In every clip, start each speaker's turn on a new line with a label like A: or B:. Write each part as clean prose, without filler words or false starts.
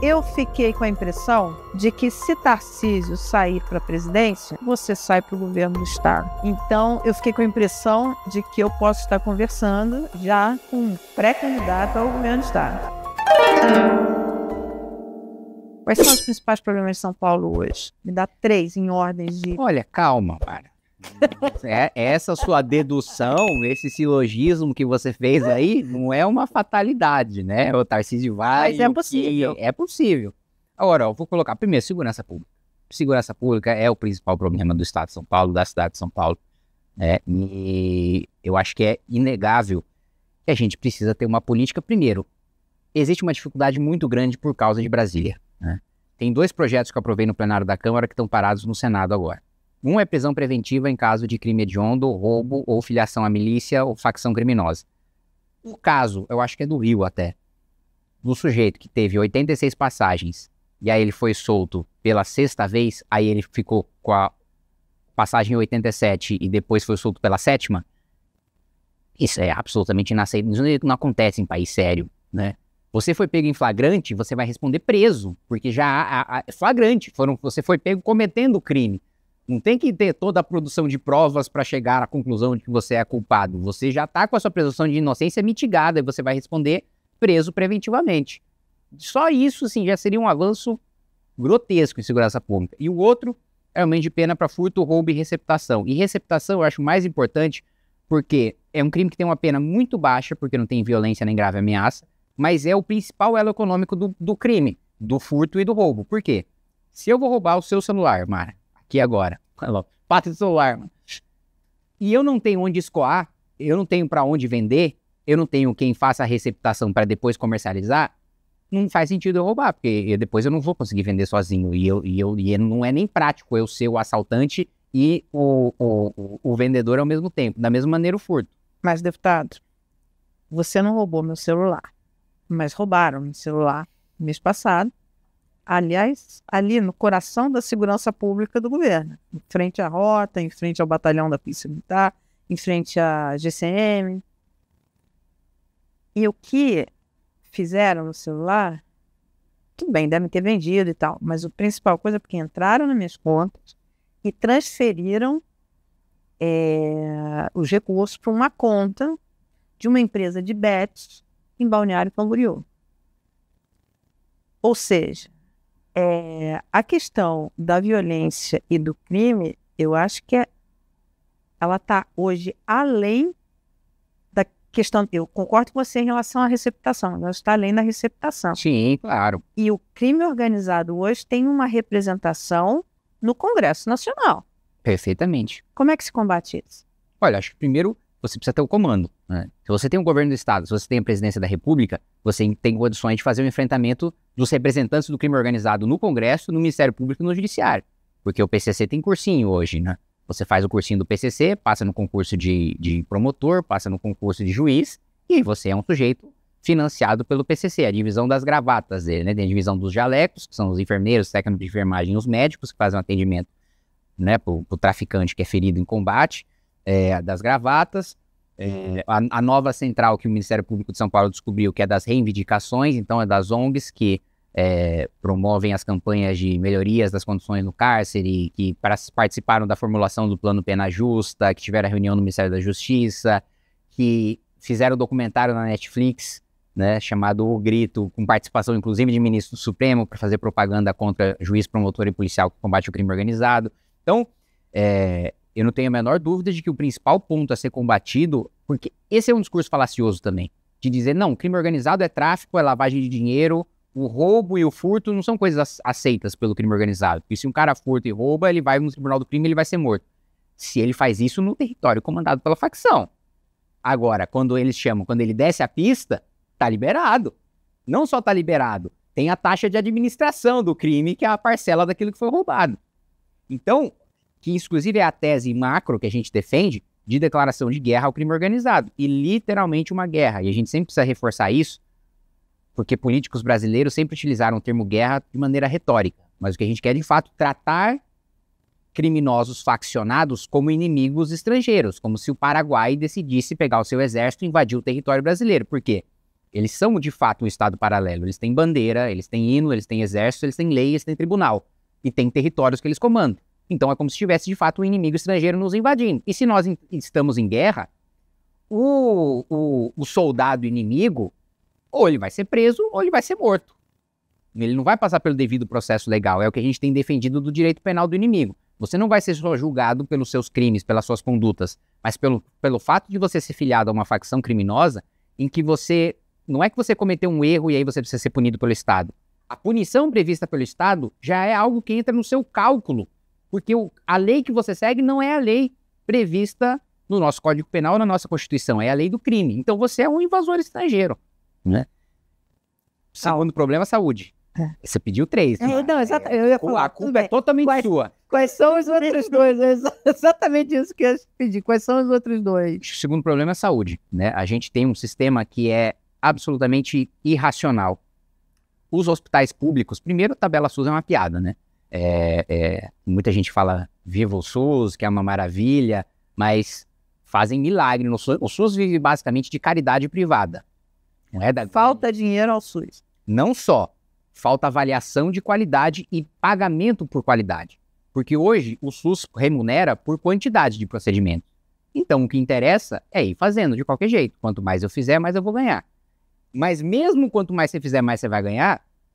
A: Eu fiquei com a impressão de que se Tarcísio sair para a presidência, você sai para o governo do estado. Então, eu fiquei com a impressão de que eu posso estar conversando já com um pré-candidato ao governo do estado. Quais são os principais problemas de São Paulo hoje? Me dá 3 em ordens de...
B: Olha, calma, para. Essa sua dedução, esse silogismo que você fez aí, não é uma fatalidade, né? O Tarcísio vai...
A: Mas é possível.
B: É possível. Agora, eu vou colocar primeiro segurança pública. Segurança pública é o principal problema do estado de São Paulo, da cidade de São Paulo. E eu acho que é inegável que a gente precisa ter uma política. Primeiro, existe uma dificuldade muito grande por causa de Brasília, né? Tem 2 projetos que eu aprovei no plenário da Câmara que estão parados no Senado agora. Um é prisão preventiva em caso de crime hediondo, roubo ou filiação à milícia ou facção criminosa. O caso, eu acho que é do Rio até, do sujeito que teve 86 passagens e aí ele foi solto pela 6ª vez, aí ele ficou com a passagem 87 e depois foi solto pela 7ª. Isso é absolutamente inaceitável. Isso não acontece em país sério, né? Você foi pego em flagrante, você vai responder preso, porque já é flagrante, você foi pego cometendo crime. Não tem que ter toda a produção de provas para chegar à conclusão de que você é culpado. Você já está com a sua presunção de inocência mitigada e você vai responder preso preventivamente. Só isso, sim, já seria um avanço grotesco em segurança pública. E o outro é o aumento de pena para furto, roubo e receptação. E receptação eu acho mais importante porque é um crime que tem uma pena muito baixa, porque não tem violência nem grave ameaça, mas é o principal elo econômico do crime, do furto e do roubo. Por quê? Se eu vou roubar o seu celular, Mara, aqui agora, pátio do celular, mano, e eu não tenho onde escoar, eu não tenho para onde vender, eu não tenho quem faça a receptação para depois comercializar, não faz sentido eu roubar, porque depois eu não vou conseguir vender sozinho, e não é nem prático eu ser o assaltante e o vendedor ao mesmo tempo, da mesma maneira o furto.
A: Mas, deputado, você não roubou meu celular, mas roubaram meu celular mês passado, aliás, ali no coração da segurança pública do governo, em frente à rota, em frente ao batalhão da Polícia Militar, em frente à GCM. E o que fizeram no celular, tudo bem, devem ter vendido e tal, mas a principal coisa é porque entraram nas minhas contas e transferiram os recursos para uma conta de uma empresa de bets em Balneário Camboriú. Ou seja, a questão da violência e do crime, eu acho que ela está hoje além da questão. Eu concordo com você em relação à receptação, ela está além da receptação.
B: Sim, claro.
A: E o crime organizado hoje tem uma representação no Congresso Nacional.
B: Perfeitamente.
A: Como é que se combate isso?
B: Olha, acho que primeiro você precisa ter o comando, né? Se você tem um governo do Estado, se você tem a presidência da República, você tem condições de fazer o enfrentamento dos representantes do crime organizado no Congresso, no Ministério Público e no Judiciário. Porque o PCC tem cursinho hoje, né? Você faz o cursinho do PCC, passa no concurso de promotor, passa no concurso de juiz, e você é um sujeito financiado pelo PCC, a divisão das gravatas dele, né? Tem a divisão dos jalecos, que são os enfermeiros, técnicos de enfermagem, os médicos que fazem um atendimento, né, para o traficante que é ferido em combate, das gravatas, a nova central que o Ministério Público de São Paulo descobriu, que é das reivindicações, então é das ONGs que promovem as campanhas de melhorias das condições no cárcere, que participaram da formulação do Plano Pena Justa, que tiveram a reunião no Ministério da Justiça, que fizeram documentário na Netflix, né, chamado O Grito, com participação inclusive de ministro do Supremo para fazer propaganda contra juiz, promotor e policial que combate o crime organizado. Então, eu não tenho a menor dúvida de que o principal ponto a ser combatido, porque esse é um discurso falacioso também, de dizer, não, crime organizado é tráfico, é lavagem de dinheiro, o roubo e o furto não são coisas aceitas pelo crime organizado. Porque se um cara furta e rouba, ele vai no tribunal do crime e ele vai ser morto. Se ele faz isso no território comandado pela facção. Agora, quando ele desce a pista, tá liberado. Não só tá liberado, tem a taxa de administração do crime, que é a parcela daquilo que foi roubado. Então, que inclusive é a tese macro que a gente defende de declaração de guerra ao crime organizado. E literalmente uma guerra. E a gente sempre precisa reforçar isso, porque políticos brasileiros sempre utilizaram o termo guerra de maneira retórica. Mas o que a gente quer, de fato, tratar criminosos faccionados como inimigos estrangeiros, como se o Paraguai decidisse pegar o seu exército e invadir o território brasileiro. Por quê? Eles são, de fato, um Estado paralelo. Eles têm bandeira, eles têm hino, eles têm exército, eles têm lei, eles têm tribunal. E têm territórios que eles comandam. Então é como se tivesse, de fato, um inimigo estrangeiro nos invadindo. E se nós estamos em guerra, o soldado inimigo, ou ele vai ser preso, ou ele vai ser morto. Ele não vai passar pelo devido processo legal. É o que a gente tem defendido do direito penal do inimigo. Você não vai ser só julgado pelos seus crimes, pelas suas condutas, mas pelo fato de você ser filiado a uma facção criminosa em que você... Não é que você cometeu um erro e aí você precisa ser punido pelo Estado. A punição prevista pelo Estado já é algo que entra no seu cálculo, porque a lei que você segue não é a lei prevista no nosso Código Penal ou na nossa Constituição, é a lei do crime. Então você é um invasor estrangeiro, né? Segundo problema, saúde. Você pediu 3.
A: Não, exatamente. Eu ia falar.
B: A culpa é totalmente sua.
A: Quais são os outros dois? É exatamente isso que eu ia pedir. Quais são os outros dois?
B: O segundo problema é a saúde, né? A gente tem um sistema que é absolutamente irracional. Os hospitais públicos, primeiro, a tabela SUS é uma piada, né? Muita gente fala viva o SUS, que é uma maravilha, mas fazem milagre. O SUS vive basicamente de caridade privada. Não é
A: Falta dinheiro ao SUS.
B: Não só. Falta avaliação de qualidade e pagamento por qualidade. Porque hoje o SUS remunera por quantidade de procedimentos. Então o que interessa é ir fazendo de qualquer jeito. Quanto mais eu fizer, mais eu vou ganhar. Mas mesmo quanto mais você fizer, mais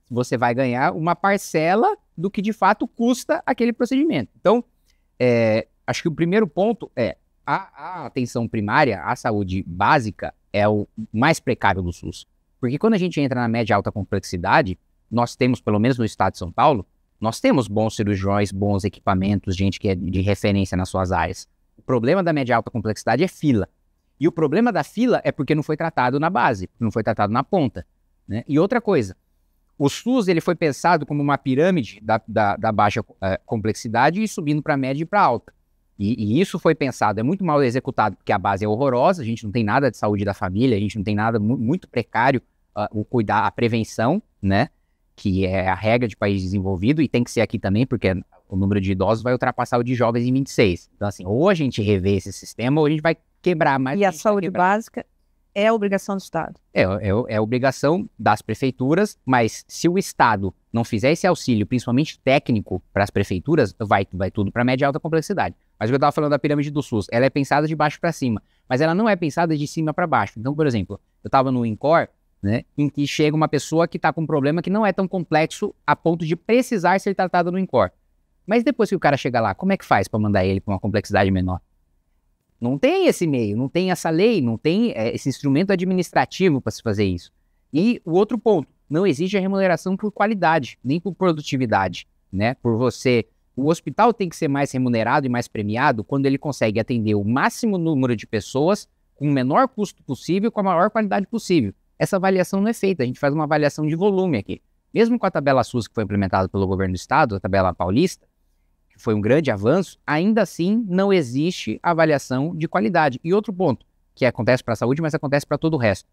B: você vai ganhar uma parcela do que de fato custa aquele procedimento. Então, acho que o primeiro ponto é a atenção primária, a saúde básica é o mais precário do SUS. Porque quando a gente entra na média alta complexidade, nós temos, pelo menos no estado de São Paulo, nós temos bons cirurgiões, bons equipamentos, gente que é de referência nas suas áreas. O problema da média alta complexidade é fila. E o problema da fila é porque não foi tratado na base, não foi tratado na ponta, né? E outra coisa, o SUS ele foi pensado como uma pirâmide da baixa complexidade e subindo para a média e para a alta. E isso foi pensado, é muito mal executado, porque a base é horrorosa, a gente não tem nada de saúde da família, a gente não tem nada muito precário, a prevenção, né? Que é a regra de país desenvolvido, e tem que ser aqui também, porque o número de idosos vai ultrapassar o de jovens em 26. Então, assim, ou a gente revê esse sistema, ou a gente vai quebrar mais.
A: E a saúde básica é a obrigação do Estado.
B: É obrigação das prefeituras, mas se o Estado não fizer esse auxílio, principalmente técnico, para as prefeituras, vai tudo para média e alta complexidade. Mas o que eu estava falando da pirâmide do SUS, ela é pensada de baixo para cima, mas ela não é pensada de cima para baixo. Então, por exemplo, eu estava no INCOR, né, em que chega uma pessoa que está com um problema que não é tão complexo a ponto de precisar ser tratado no INCOR. Mas depois que o cara chega lá, como é que faz para mandar ele para uma complexidade menor? Não tem esse meio, não tem essa lei, não tem esse instrumento administrativo para se fazer isso. E o outro ponto, não existe a remuneração por qualidade, nem por produtividade, né? Por você, o hospital tem que ser mais remunerado e mais premiado quando ele consegue atender o máximo número de pessoas com o menor custo possível, com a maior qualidade possível. Essa avaliação não é feita, a gente faz uma avaliação de volume aqui. Mesmo com a tabela SUS que foi implementada pelo governo do estado, a tabela paulista, que foi um grande avanço, ainda assim não existe avaliação de qualidade. E outro ponto, que acontece para a saúde, mas acontece para todo o resto.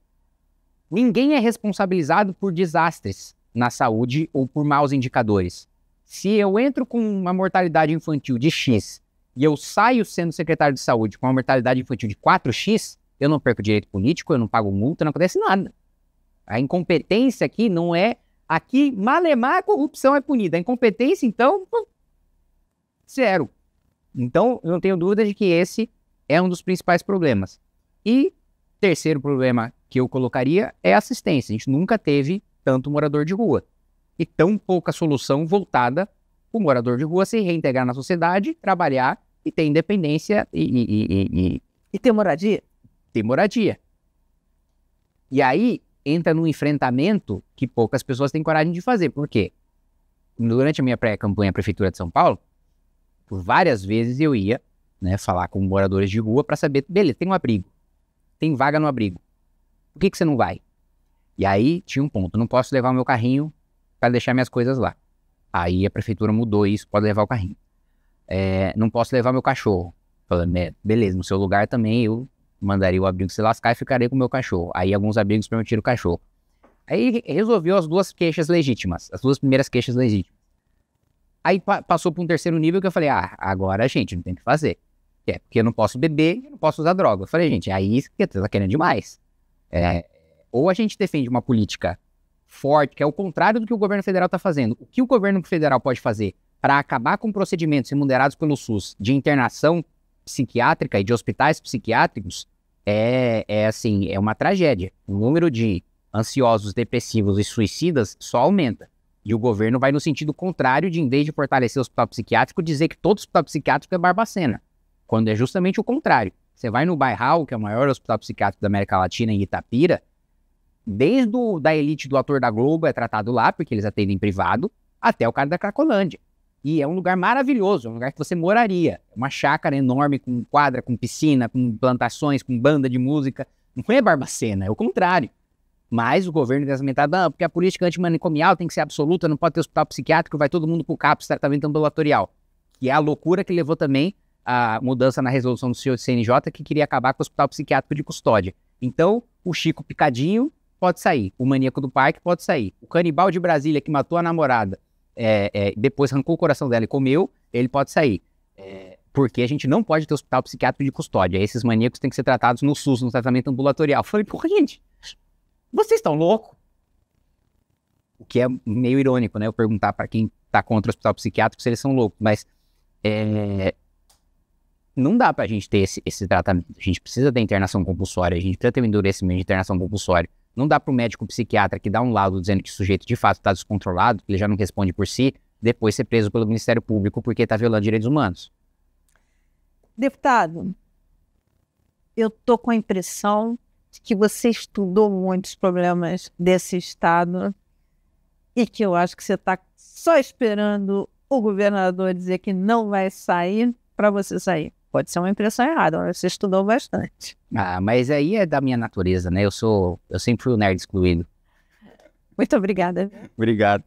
B: Ninguém é responsabilizado por desastres na saúde ou por maus indicadores. Se eu entro com uma mortalidade infantil de X e eu saio sendo secretário de saúde com uma mortalidade infantil de 4X, eu não perco direito político, eu não pago multa, não acontece nada. A incompetência aqui não é... Aqui, malemar, a corrupção é punida. A incompetência, então, zero. Então, eu não tenho dúvida de que esse é um dos principais problemas. E terceiro problema que eu colocaria é a assistência. A gente nunca teve tanto morador de rua. E tão pouca solução voltada para o morador de rua se reintegrar na sociedade, trabalhar e ter independência
A: E ter moradia?
B: Ter moradia. E aí entra num enfrentamento que poucas pessoas têm coragem de fazer. Por quê? Durante a minha pré-campanha à Prefeitura de São Paulo, por várias vezes eu ia, né, falar com moradores de rua para saber, beleza, tem um abrigo, tem vaga no abrigo, por que você não vai? E aí tinha um ponto, não posso levar o meu carrinho para deixar minhas coisas lá. Aí a prefeitura mudou isso, pode levar o carrinho. Não posso levar meu cachorro. Falando, beleza, no seu lugar também eu mandaria o abrigo se lascar e ficaria com o meu cachorro. Aí alguns abrigos permitiram o cachorro. Aí resolveu as duas queixas legítimas, as duas primeiras queixas legítimas. Aí passou para um terceiro nível que eu falei, agora, gente, não tem o que fazer. Porque eu não posso beber e não posso usar droga. Eu falei, gente, aí você tá querendo demais. Ou a gente defende uma política forte, que é o contrário do que o governo federal está fazendo. O que o governo federal pode fazer para acabar com procedimentos remunerados pelo SUS de internação psiquiátrica e de hospitais psiquiátricos é uma tragédia. O número de ansiosos, depressivos e suicidas só aumenta. E o governo vai no sentido contrário de, em vez de fortalecer o hospital psiquiátrico, dizer que todo hospital psiquiátrico é Barbacena, quando é justamente o contrário. Você vai no Bairral, que é o maior hospital psiquiátrico da América Latina, em Itapira, desde da elite do ator da Globo é tratado lá, porque eles atendem privado, até o cara da Cracolândia. E é um lugar maravilhoso, é um lugar que você moraria. É uma chácara enorme, com quadra, com piscina, com plantações, com banda de música. Não é Barbacena, é o contrário. Mas o governo tem argumentado, não, porque a política antimanicomial tem que ser absoluta, não pode ter hospital psiquiátrico, vai todo mundo pro CAPS, tratamento ambulatorial. Que é a loucura que levou também a mudança na resolução do CNJ, que queria acabar com o hospital psiquiátrico de custódia. Então, o Chico Picadinho pode sair, o maníaco do parque pode sair, o canibal de Brasília que matou a namorada, depois arrancou o coração dela e comeu, ele pode sair. Porque a gente não pode ter hospital psiquiátrico de custódia. Esses maníacos têm que ser tratados no SUS, no tratamento ambulatorial. Eu falei, porra, gente, vocês estão loucos? O que é meio irônico, né? Eu perguntar para quem tá contra o hospital psiquiátrico se eles são loucos, mas não dá pra gente ter esse tratamento. A gente precisa da internação compulsória, a gente precisa ter um endurecimento de internação compulsória. Não dá pro médico psiquiatra que dá um laudo dizendo que o sujeito de fato está descontrolado, que ele já não responde por si, depois ser preso pelo Ministério Público porque está violando direitos humanos.
A: Deputado, eu tô com a impressão que você estudou muitos problemas desse estado e que eu acho que você está só esperando o governador dizer que não vai sair para você sair. Pode ser uma impressão errada, mas você estudou bastante.
B: Mas aí é da minha natureza, né? Eu sempre fui o nerd excluído.
A: Muito obrigada.
B: Obrigado.